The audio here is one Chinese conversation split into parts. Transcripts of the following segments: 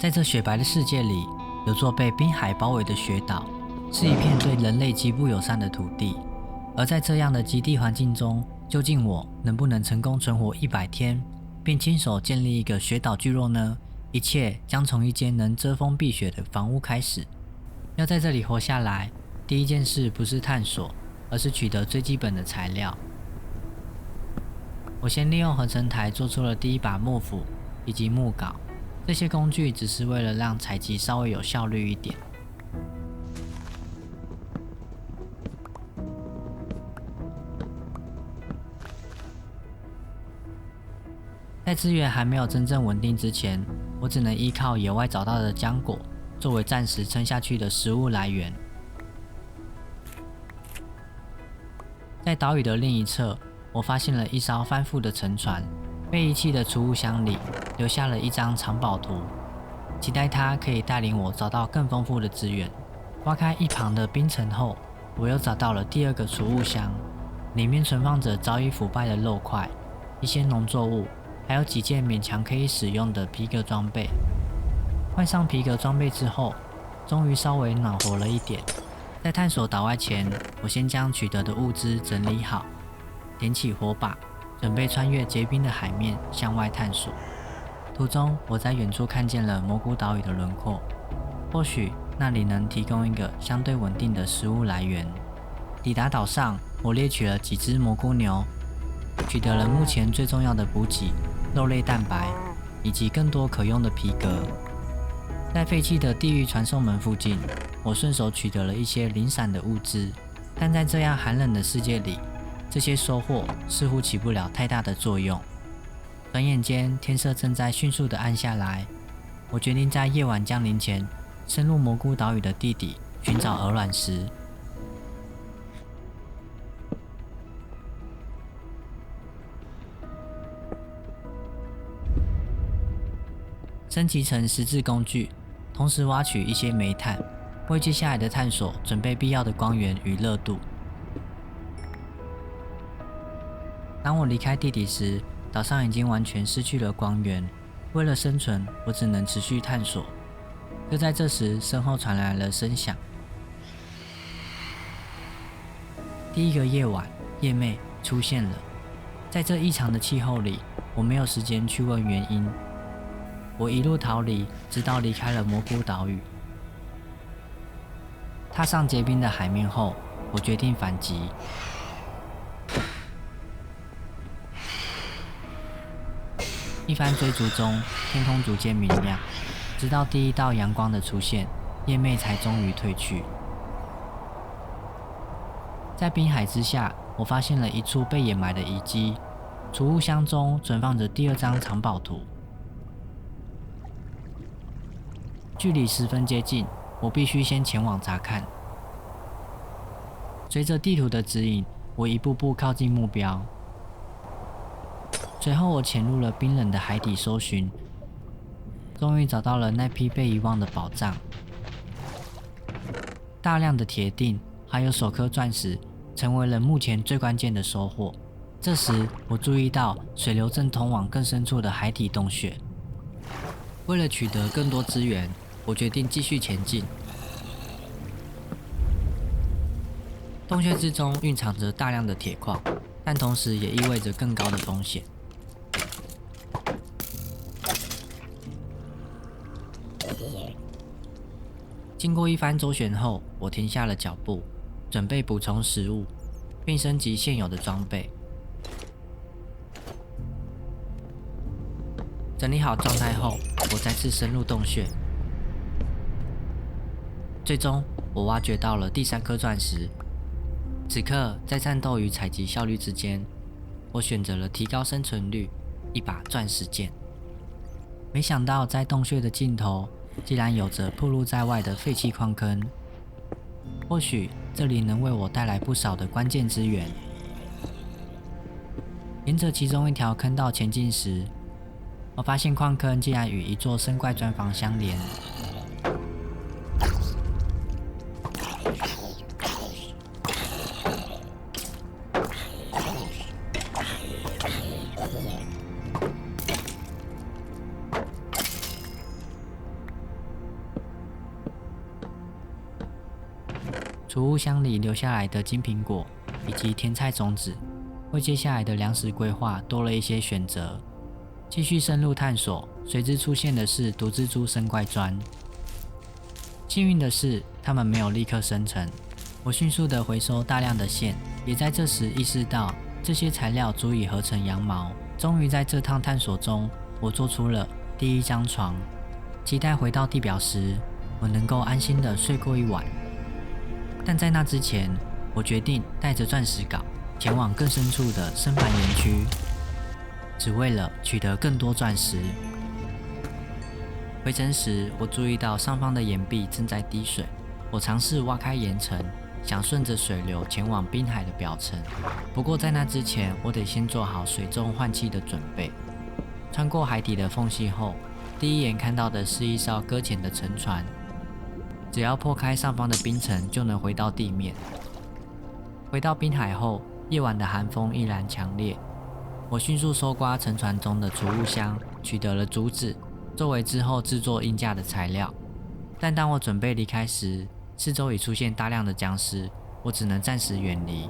在这雪白的世界里，有座被冰海包围的雪岛，是一片对人类极不友善的土地。而在这样的极地环境中，究竟我能不能成功存活100天，并亲手建立一个雪岛聚落呢？一切将从一间能遮风避雪的房屋开始。要在这里活下来，第一件事不是探索，而是取得最基本的材料。我先利用合成台做出了第一把木斧以及木镐，这些工具只是为了让采集稍微有效率一点。在资源还没有真正稳定之前，我只能依靠野外找到的浆果作为暂时撑下去的食物来源。在岛屿的另一侧，我发现了一艘翻覆的沉船，被遗弃的储物箱里留下了一张藏宝图，期待它可以带领我找到更丰富的资源。挖开一旁的冰层后，我又找到了第2个储物箱，里面存放着早已腐败的肉块、一些农作物，还有几件勉强可以使用的皮革装备。换上皮革装备之后，终于稍微暖和了一点。在探索岛外前，我先将取得的物资整理好，点起火把，准备穿越结冰的海面向外探索。途中，我在远处看见了蘑菇岛屿的轮廓，或许那里能提供一个相对稳定的食物来源。抵达岛上，我猎取了几只蘑菇牛，取得了目前最重要的补给——肉类蛋白，以及更多可用的皮革。在废弃的地狱传送门附近，我顺手取得了一些零散的物资，但在这样寒冷的世界里，这些收获似乎起不了太大的作用。转眼间，天色正在迅速地暗下来，我决定在夜晚降临前，深入蘑菇岛屿的地底寻找鹅卵石。升级成石质工具，同时挖取一些煤炭，为接下来的探索准备必要的光源与热度。当我离开地底时，岛上已经完全失去了光源。为了生存，我只能持续探索。就在这时，身后传来了声响。第一个夜晚，夜魅出现了。在这异常的气候里，我没有时间去问原因。我一路逃离，直到离开了蘑菇岛屿。踏上结冰的海面后，我决定反击。一番追逐中，天空逐渐明亮，直到第一道阳光的出现，夜魅才终于退去。在冰海之下，我发现了一处被掩埋的遗迹，储物箱中存放着第2张藏宝图。距离十分接近，我必须先前往查看。随着地图的指引，我一步步靠近目标。随后，我潜入了冰冷的海底搜寻，终于找到了那批被遗忘的宝藏。大量的铁锭还有首颗钻石，成为了目前最关键的收获。这时，我注意到水流正通往更深处的海底洞穴。为了取得更多资源，我决定继续前进。洞穴之中蕴藏着大量的铁矿，但同时也意味着更高的风险。经过一番周旋后，我停下了脚步，准备补充食物，并升级现有的装备。整理好状态后，我再次深入洞穴。最终，我挖掘到了第3颗钻石。此刻，在战斗与采集效率之间，我选择了提高生存率，一把钻石剑。没想到，在洞穴的尽头，竟然有着暴露在外的废弃矿坑。或许这里能为我带来不少的关键资源。沿着其中一条坑道前进时，我发现矿坑竟然与一座生怪砖房相连。储物箱里留下来的金苹果以及甜菜种子，为接下来的粮食规划多了一些选择。继续深入探索，随之出现的是毒蜘蛛生怪砖。幸运的是，它们没有立刻生成。我迅速地回收大量的线，也在这时意识到这些材料足以合成羊毛。终于在这趟探索中，我做出了第一张床，期待回到地表时，我能够安心地睡过一晚。但在那之前，我决定带着钻石镐前往更深处的深繁岩区，只为了取得更多钻石。回程时，我注意到上方的岩壁正在滴水，我尝试挖开岩层，想顺着水流前往滨海的表层。不过在那之前，我得先做好水中换气的准备。穿过海底的缝隙后，第一眼看到的是一艘搁浅的沉船，只要破开上方的冰层，就能回到地面。回到滨海后，夜晚的寒风依然强烈。我迅速搜刮沉船中的储物箱，取得了竹子，作为之后制作鹰架的材料。但当我准备离开时，四周已出现大量的僵尸，我只能暂时远离。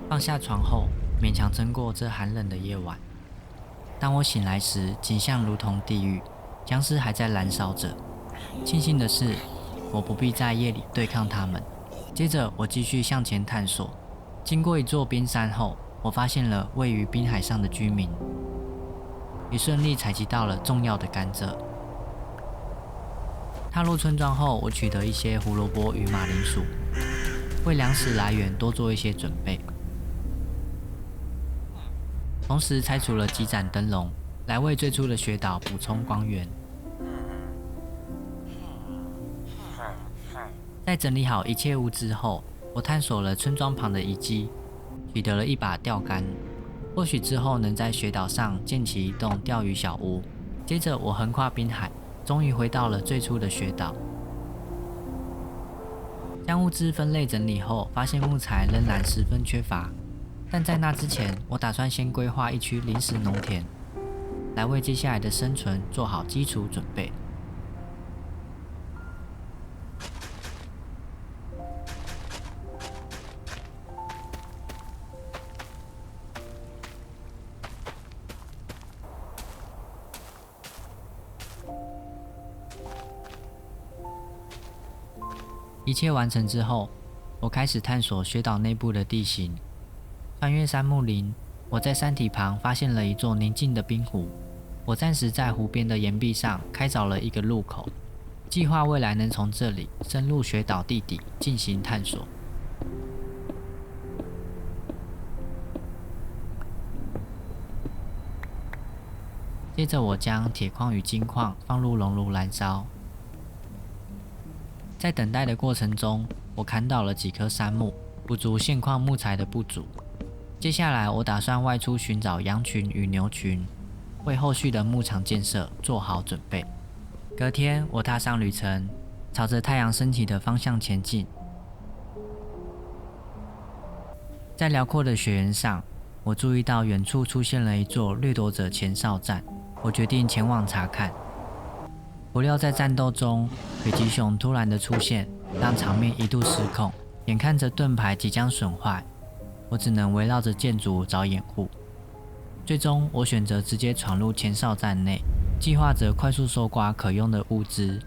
放下床后，勉强撑过这寒冷的夜晚。当我醒来时，景象如同地狱，僵尸还在燃烧着。庆幸的是，我不必在夜里对抗他们。接着，我继续向前探索。经过一座冰山后，我发现了位于滨海上的居民，也顺利采集到了重要的甘蔗。踏入村庄后，我取得一些胡萝卜与马铃薯，为粮食来源多做一些准备。同时拆除了几盏灯笼，来为最初的雪岛补充光源。在整理好一切物资后，我探索了村庄旁的遗迹，取得了一把钓竿，或许之后能在雪岛上建起一栋钓鱼小屋。接着我横跨滨海，终于回到了最初的雪岛。将物资分类整理后，发现木材仍然十分缺乏，但在那之前，我打算先规划一区临时农田，来为接下来的生存做好基础准备。一切完成之后，我开始探索雪岛内部的地形。穿越杉木林，我在山体旁发现了一座宁静的冰湖。我暂时在湖边的岩壁上开凿了一个入口，计划未来能从这里深入雪岛地底进行探索。接着，我将铁矿与金矿放入熔炉燃烧。在等待的过程中，我砍倒了几棵杉木，补足现况木材的不足。接下来，我打算外出寻找羊群与牛群，为后续的牧场建设做好准备。隔天，我踏上旅程，朝着太阳升起的方向前进。在辽阔的雪原上，我注意到远处出现了一座掠夺者前哨站，我决定前往查看。不料在战斗中，北极熊突然的出现，让场面一度失控。眼看着盾牌即将损坏，我只能围绕着建筑找掩护。最终，我选择直接闯入前哨站内，计划着快速搜刮可用的物资。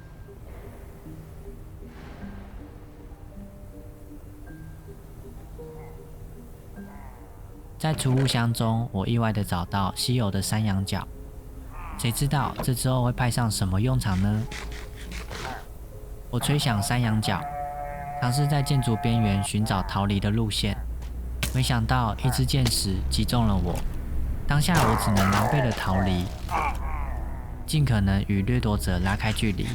在储物箱中，我意外地找到稀有的山羊角。谁知道这之后会派上什么用场呢？我吹响山羊角，尝试在建筑边缘寻找逃离的路线，没想到一支箭矢击中了我。当下我只能狼狈地逃离，尽可能与掠夺者拉开距离。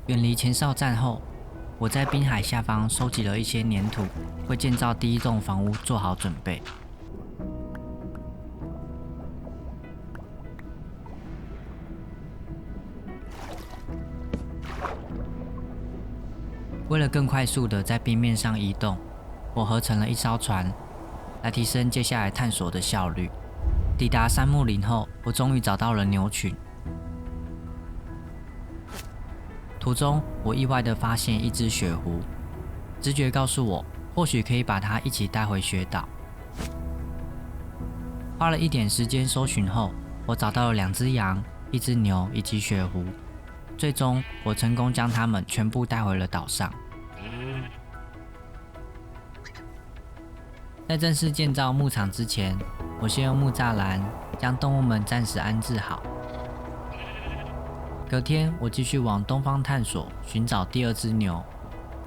远离前哨站后，我在滨海下方收集了一些粘土，为建造第一栋房屋做好准备。为了更快速地在冰面上移动，我合成了一艘船，来提升接下来探索的效率。抵达杉木林后，我终于找到了牛群。途中，我意外地发现一只雪狐，直觉告诉我，或许可以把它一起带回雪岛。花了一点时间搜寻后，我找到了2只羊、1只牛以及雪狐。最终，我成功将它们全部带回了岛上。在正式建造牧场之前，我先用木栅栏将动物们暂时安置好。隔天，我继续往东方探索，寻找第2只牛。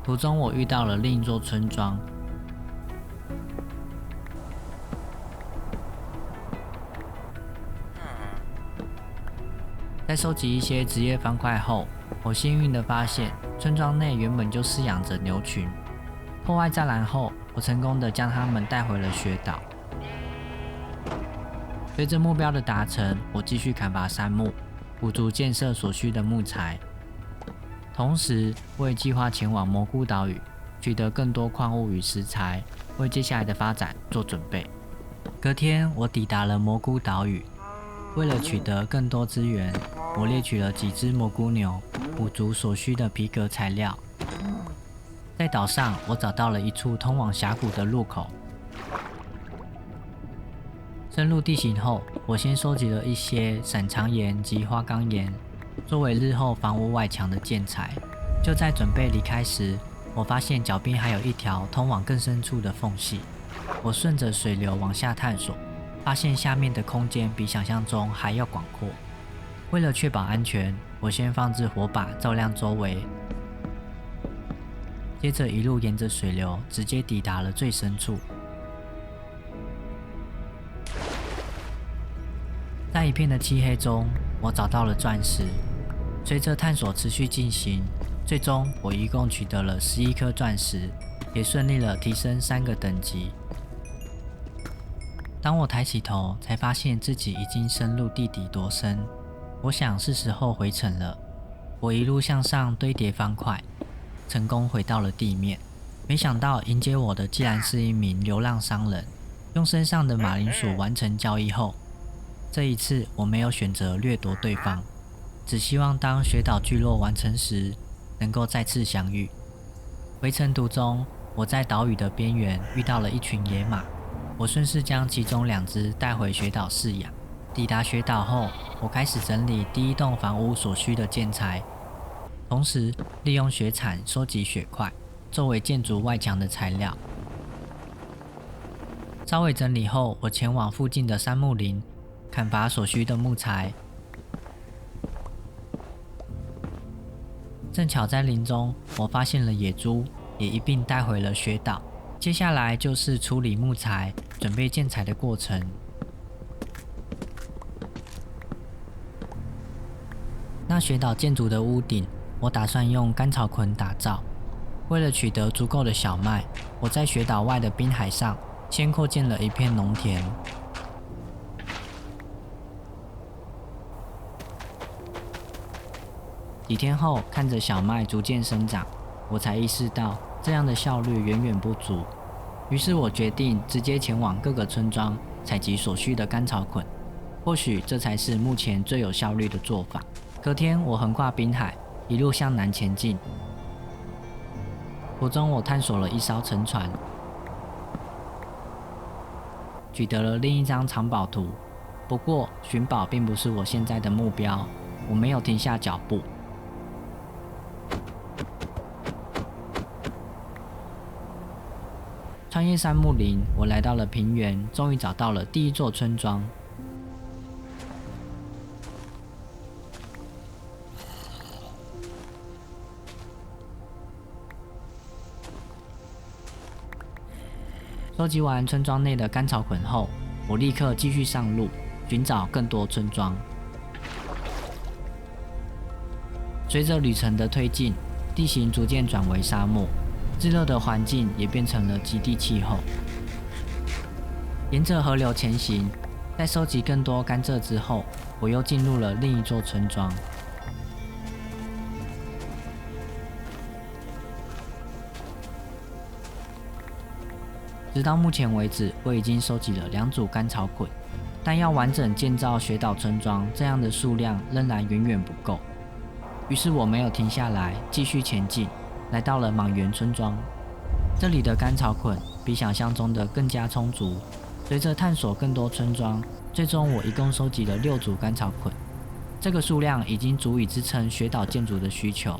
途中，我遇到了另一座村庄。在收集一些职业方块后，我幸运地发现村庄内原本就饲养着牛群。破坏栅栏后，我成功地将它们带回了雪岛。随着目标的达成，我继续砍伐杉木，补足建设所需的木材。同时，我也计划前往蘑菇岛屿，取得更多矿物与食材，为接下来的发展做准备。隔天，我抵达了蘑菇岛屿。为了取得更多资源，我猎取了几只蘑菇牛，补足所需的皮革材料。在岛上，我找到了一处通往峡谷的入口。深入地形后，我先收集了一些闪长岩及花岗岩，作为日后房屋外墙的建材。就在准备离开时，我发现脚边还有一条通往更深处的缝隙。我顺着水流往下探索，发现下面的空间比想象中还要广阔。为了确保安全，我先放置火把照亮周围，接着一路沿着水流直接抵达了最深处。在一片的漆黑中，我找到了钻石。随着探索持续进行，最终我一共取得了11颗钻石，也顺利了提升3个等级。当我抬起头，才发现自己已经深入地底多深。我想是时候回程了。我一路向上堆叠方块，成功回到了地面。没想到迎接我的竟然是一名流浪商人。用身上的马铃薯完成交易后，这一次我没有选择掠夺对方，只希望当雪岛聚落完成时，能够再次相遇。回程途中，我在岛屿的边缘遇到了一群野马。我顺势将其中2只带回雪岛饲养。抵达雪岛后，我开始整理第一栋房屋所需的建材，同时利用雪铲收集雪块，作为建筑外墙的材料。稍微整理后，我前往附近的杉木林，砍伐所需的木材。正巧在林中，我发现了野猪，也一并带回了雪岛。接下来就是处理木材、准备建材的过程。那雪岛建筑的屋顶，我打算用干草捆打造。为了取得足够的小麦，我在雪岛外的滨海上先扩建了一片农田。几天后，看着小麦逐渐生长，我才意识到这样的效率远远不足。于是我决定直接前往各个村庄采集所需的干草捆，或许这才是目前最有效率的做法。隔天，我横跨滨海，一路向南前进。途中，我探索了一艘沉船，取得了另一张藏宝图。不过，寻宝并不是我现在的目标，我没有停下脚步。穿越杉木林，我来到了平原，终于找到了第一座村庄。收集完村庄内的干草捆后，我立刻继续上路，寻找更多村庄。随着旅程的推进，地形逐渐转为沙漠，炙热的环境也变成了极地气候。沿着河流前行，在收集更多甘蔗之后，我又进入了另一座村庄。直到目前为止，我已经收集了2组干草捆，但要完整建造雪岛村庄，这样的数量仍然远远不够。于是我没有停下来，继续前进，来到了莽原村庄。这里的甘草捆比想象中的更加充足。随着探索更多村庄，最终我一共收集了6组甘草捆，这个数量已经足以支撑雪岛建筑的需求。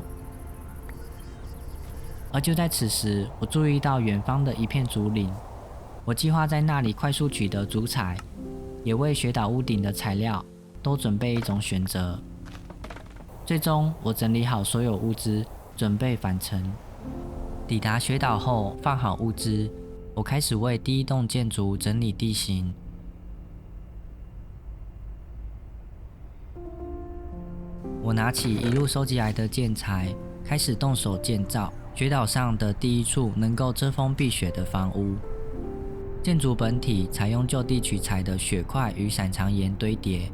而就在此时，我注意到远方的一片竹林，我计划在那里快速取得竹材，也为雪岛屋顶的材料多准备一种选择。最终，我整理好所有物资，准备返程。抵达雪岛后，放好物资，我开始为第一栋建筑整理地形。我拿起一路收集来的建材，开始动手建造雪岛上的第一处能够遮风避雪的房屋。建筑本体采用就地取材的雪块与闪长岩堆叠，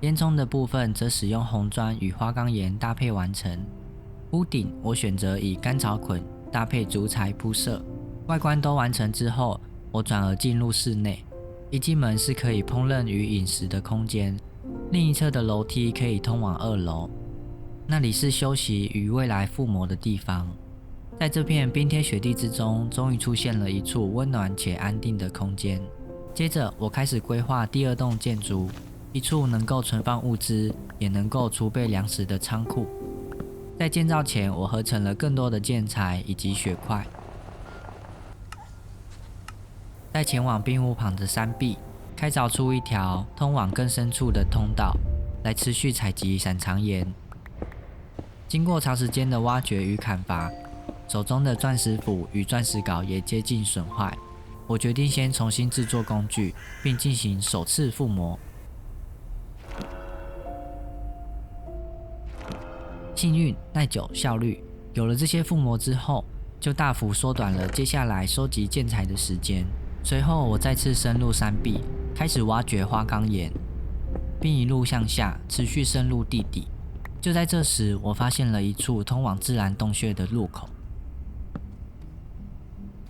烟囱的部分则使用红砖与花岗岩搭配完成。屋顶我选择以甘草捆搭配竹材铺设。外观都完成之后，我转而进入室内。一进门是可以烹饪与饮食的空间，另一侧的楼梯可以通往2楼，那里是休息与未来附魔的地方。在这片冰天雪地之中，终于出现了一处温暖且安定的空间。接着，我开始规划第2栋建筑，一处能够存放物资，也能够储备粮食的仓库。在建造前，我合成了更多的建材以及雪块。在前往冰屋旁的山壁，开凿出一条通往更深处的通道，来持续采集闪长岩。经过长时间的挖掘与砍伐，手中的钻石斧与钻石镐也接近损坏。我决定先重新制作工具，并进行首次附魔。幸运、耐久、效率，有了这些附魔之后，就大幅缩短了接下来收集建材的时间。随后，我再次深入山壁，开始挖掘花岗岩，并一路向下，持续深入地底。就在这时，我发现了一处通往自然洞穴的入口。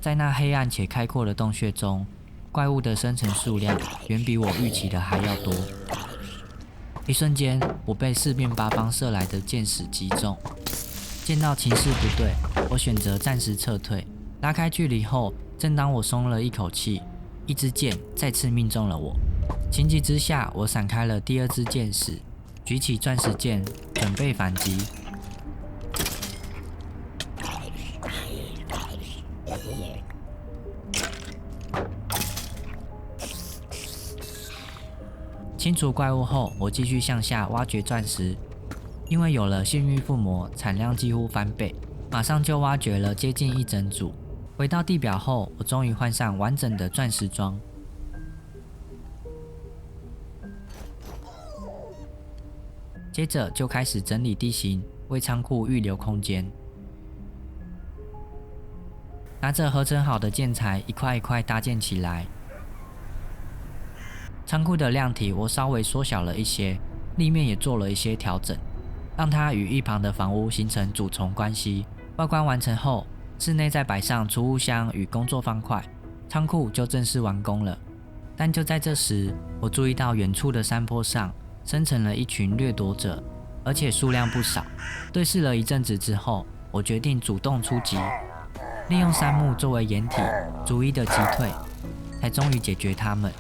在那黑暗且开阔的洞穴中，怪物的生成数量远比我预期的还要多。一瞬间，我被四面八方射来的箭矢击中。见到情势不对，我选择暂时撤退。拉开距离后，正当我松了一口气，一支箭再次命中了我。情急之下，我闪开了第2支箭矢，举起钻石剑准备反击。清除怪物后，我继续向下挖掘钻石。因为有了幸运附魔，产量几乎翻倍，马上就挖掘了接近1整组。回到地表后，我终于换上完整的钻石装。接着就开始整理地形，为仓库预留空间。拿着合成好的建材，一块一块搭建起来。仓库的量体我稍微缩小了一些，立面也做了一些调整，让它与一旁的房屋形成主从关系。外观完成后，室内再摆上储物箱与工作方块，仓库就正式完工了。但就在这时，我注意到远处的山坡上生成了一群掠夺者，而且数量不少。对视了一阵子之后，我决定主动出击，利用杉木作为掩体，逐一的击退，才终于解决他们。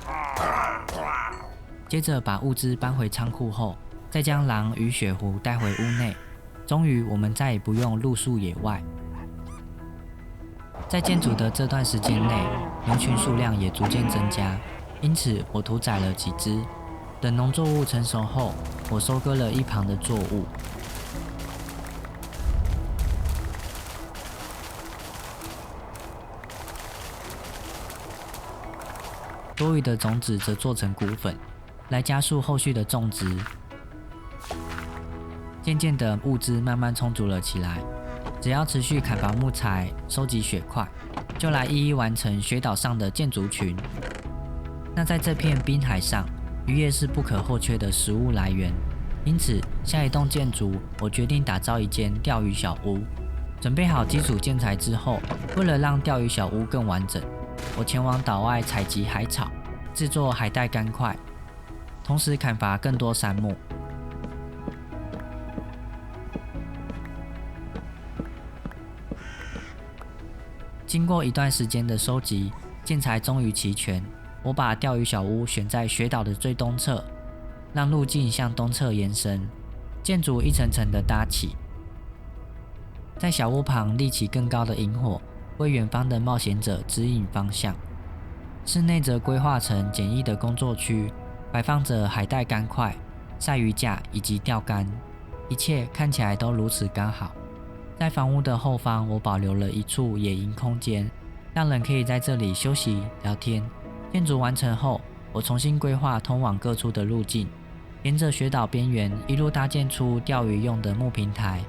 接着把物资搬回仓库后，再将狼与雪狐带回屋内。终于，我们再也不用露宿野外。在建筑的这段时间内，牛群数量也逐渐增加，因此我屠宰了几只。等农作物成熟后，我收割了一旁的作物。多余的种子则做成骨粉，来加速后续的种植。渐渐的，物资慢慢充足了起来。只要持续砍伐木材、收集雪块，就来一一完成雪岛上的建筑群。那在这片滨海上，渔业是不可或缺的食物来源，因此下一栋建筑，我决定打造一间钓鱼小屋。准备好基础建材之后，为了让钓鱼小屋更完整，我前往岛外采集海草，制作海带干块，同时砍伐更多杉木。经过一段时间的收集，建材终于齐全。我把钓鱼小屋选在雪岛的最东侧，让路径向东侧延伸，建筑一层层的搭起。在小屋旁立起更高的萤火，为远方的冒险者指引方向。室内则规划成简易的工作区，摆放着海带干块、晒鱼架以及钓竿，一切看起来都如此刚好。在房屋的后方，我保留了一处野营空间，让人可以在这里休息聊天。建筑完成后，我重新规划通往各处的路径，沿着雪岛边缘一路搭建出钓鱼用的木平台。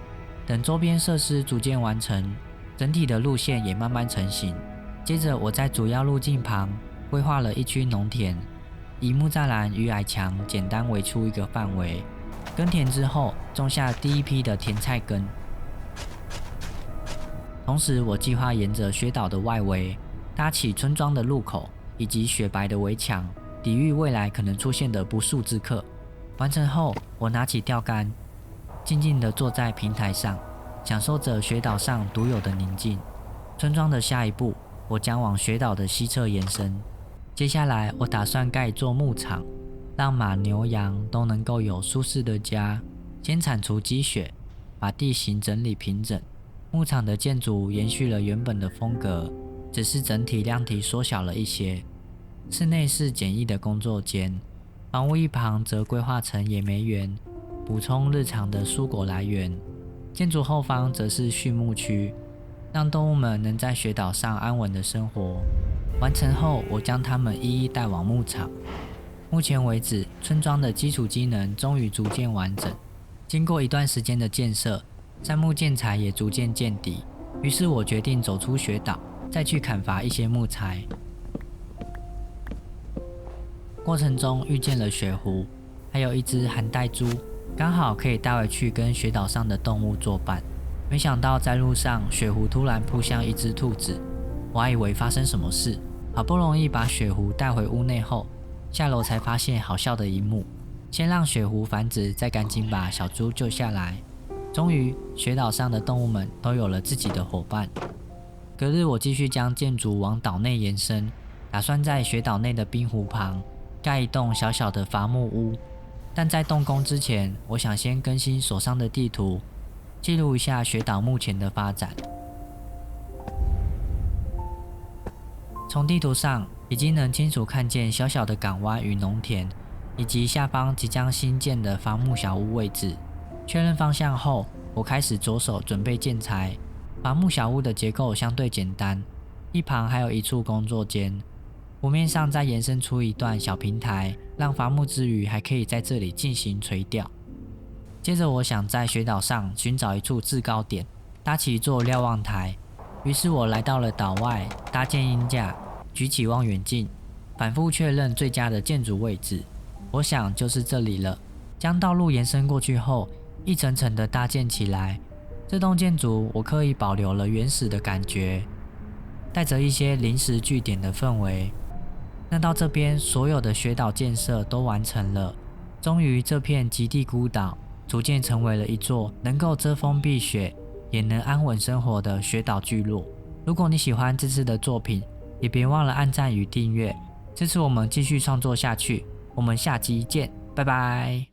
等周边设施逐渐完成，整体的路线也慢慢成型。接着我在主要路径旁规划了一区农田，以木栅栏与矮墙简单围出一个范围。耕田之后，种下第一批的甜菜根。同时我计划沿着雪岛的外围搭起村庄的入口以及雪白的围墙，抵御未来可能出现的不速之客。完成后，我拿起钓竿，静静地坐在平台上，享受着雪岛上独有的宁静。村庄的下一步，我将往雪岛的西侧延伸。接下来，我打算盖一座牧场，让马、牛、羊都能够有舒适的家。先铲除积雪，把地形整理平整。牧场的建筑延续了原本的风格，只是整体量体缩小了一些。室内是简易的工作间，房屋一旁则规划成野莓园，补充日常的蔬果来源。建筑后方则是畜牧区，让动物们能在雪岛上安稳的生活。完成后，我将它们一一带往牧场。目前为止，村庄的基础机能终于逐渐完整。经过一段时间的建设，杉木建材也逐渐见底，于是我决定走出雪岛，再去砍伐一些木材。过程中遇见了雪狐，还有一只寒带猪，刚好可以带回去跟雪岛上的动物作伴。没想到在路上，雪狐突然扑向一只兔子，我还以为发生什么事，好不容易把雪狐带回屋内后，下楼才发现好笑的一幕。先让雪狐繁殖，再赶紧把小猪救下来。终于，雪岛上的动物们都有了自己的伙伴。隔日，我继续将建筑往岛内延伸，打算在雪岛内的冰湖旁盖一栋小小的伐木屋。但在动工之前，我想先更新手上的地图，记录一下雪岛目前的发展。从地图上已经能清楚看见小小的港湾与农田，以及下方即将新建的伐木小屋位置。确认方向后，我开始着手准备建材。伐木小屋的结构相对简单，一旁还有一处工作间，湖面上再延伸出一段小平台，让伐木之余还可以在这里进行垂钓。接着我想在雪岛上寻找一处制高点，搭起一座瞭望台。于是我来到了岛外，搭建鹰架，举起望远镜，反复确认最佳的建筑位置。我想就是这里了。将道路延伸过去后，一层层的搭建起来。这栋建筑我刻意保留了原始的感觉，带着一些临时据点的氛围。那到这边，所有的雪岛建设都完成了。终于，这片极地孤岛逐渐成为了一座能够遮风避雪，也能安稳生活的雪岛聚落。如果你喜欢这次的作品，也别忘了按赞与订阅，支持我们继续创作下去。我们下集见，拜拜。